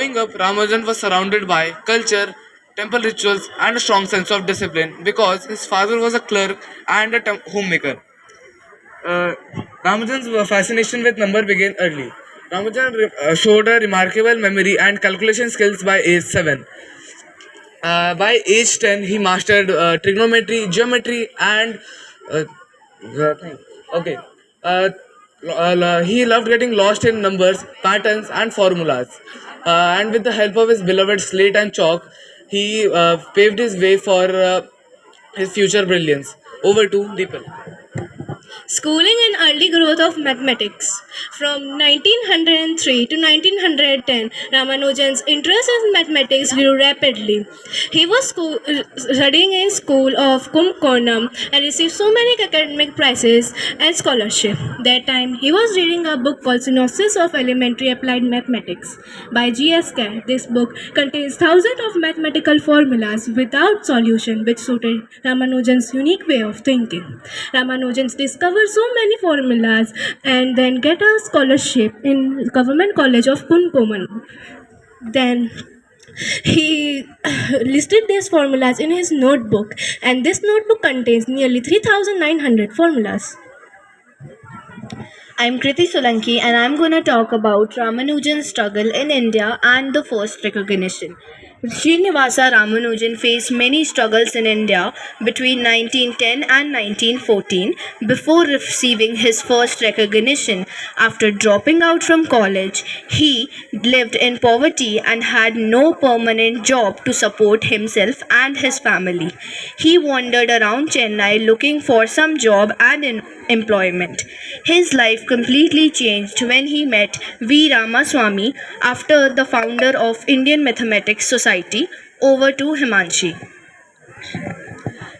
Growing up, Ramanujan was surrounded by culture, temple rituals, and a strong sense of discipline because his father was a clerk and a homemaker. Uh, Ramanujan's fascination with number began early. Ramanujan showed a remarkable memory and calculation skills by age 7. By age 10, he mastered trigonometry, geometry, and uh, the thing. Okay. Uh, he loved getting lost in numbers, patterns, and formulas. And with the help of his beloved slate and chalk, he paved his way for his future brilliance. Over to Deepan. Schooling and early growth of mathematics. From 1903 to 1910, Ramanujan's interest in mathematics grew rapidly. He was studying in school of Kumkonam and received so many academic prizes and scholarship. That time, he was reading a book called Synopsis of Elementary Applied Mathematics by G.S. Cat. This book contains thousands of mathematical formulas without solution, which suited Ramanujan's unique way of thinking. Ramanujan discovered so many formulas and then get a scholarship in Government College of Kunkuman. Then he listed these formulas in his notebook, and this notebook contains nearly 3,900 formulas. I'm Kriti Solanki and I'm going to talk about Ramanujan's struggle in India and the first recognition. Srinivasa Ramanujan faced many struggles in India between 1910 and 1914 before receiving his first recognition. After dropping out from college, he lived in poverty and had no permanent job to support himself and his family. He wandered around Chennai looking for some job and employment. His life completely changed when he met V. Ramaswamy, after the founder of Indian Mathematics Society. Over to Himanshi.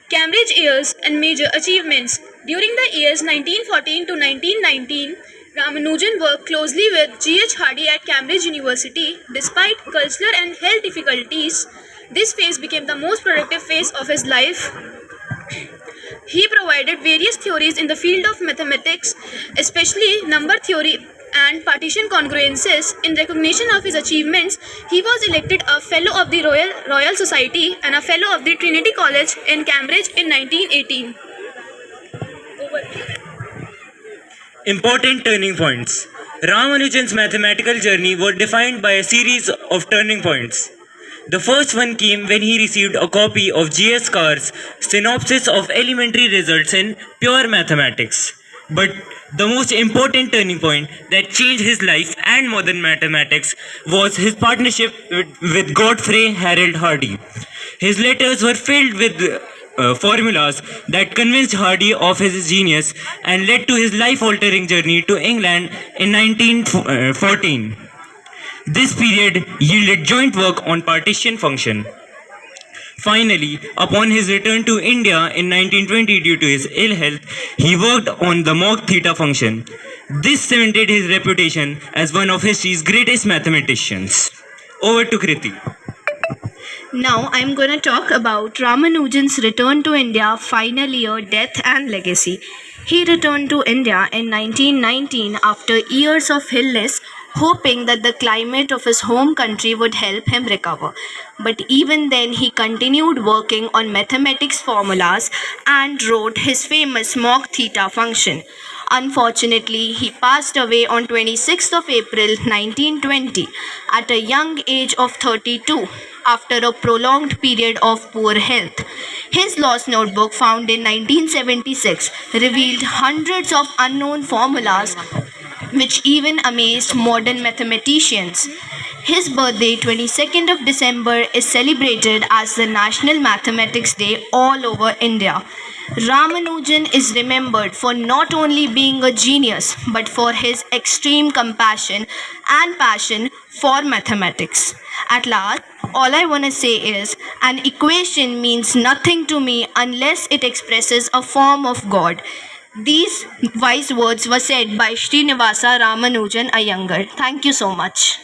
Cambridge years and major achievements. During the years 1914 to 1919, Ramanujan worked closely with G.H. Hardy at Cambridge University. Despite cultural and health difficulties, this phase became the most productive phase of his life. He provided various theories in the field of mathematics, especially number theory and partition congruences. In recognition of his achievements, he was elected a Fellow of the Royal Society and a Fellow of the Trinity College in Cambridge in 1918. Important turning points. Ramanujan's mathematical journey was defined by a series of turning points. The first one came when he received a copy of G.S. Carr's Synopsis of Elementary Results in Pure Mathematics. But the most important turning point that changed his life and modern mathematics was his partnership with Godfrey Harold Hardy. His letters were filled with formulas that convinced Hardy of his genius and led to his life-altering journey to England in 1914. This period yielded joint work on partition function. Finally, upon his return to India in 1920 due to his ill health, he worked on the Mach theta function. This cemented his reputation as one of history's greatest mathematicians. Over to Kriti. Now I'm going to talk about Ramanujan's return to India, final year, death and legacy. He returned to India in 1919 after years of illness, hoping that the climate of his home country would help him recover. But even then, he continued working on mathematics formulas and wrote his famous Mach theta function. Unfortunately, he passed away on 26th of April 1920 at a young age of 32 after a prolonged period of poor health. His lost notebook, found in 1976, revealed hundreds of unknown formulas which even amazed modern mathematicians. His birthday, 22nd of December, is celebrated as the National Mathematics Day all over India. Ramanujan is remembered for not only being a genius but for his extreme compassion and passion for mathematics. At last, all I want to say is an equation means nothing to me unless it expresses a form of God. These wise words were said by Srinivasa Ramanujan Iyengar. Thank you so much.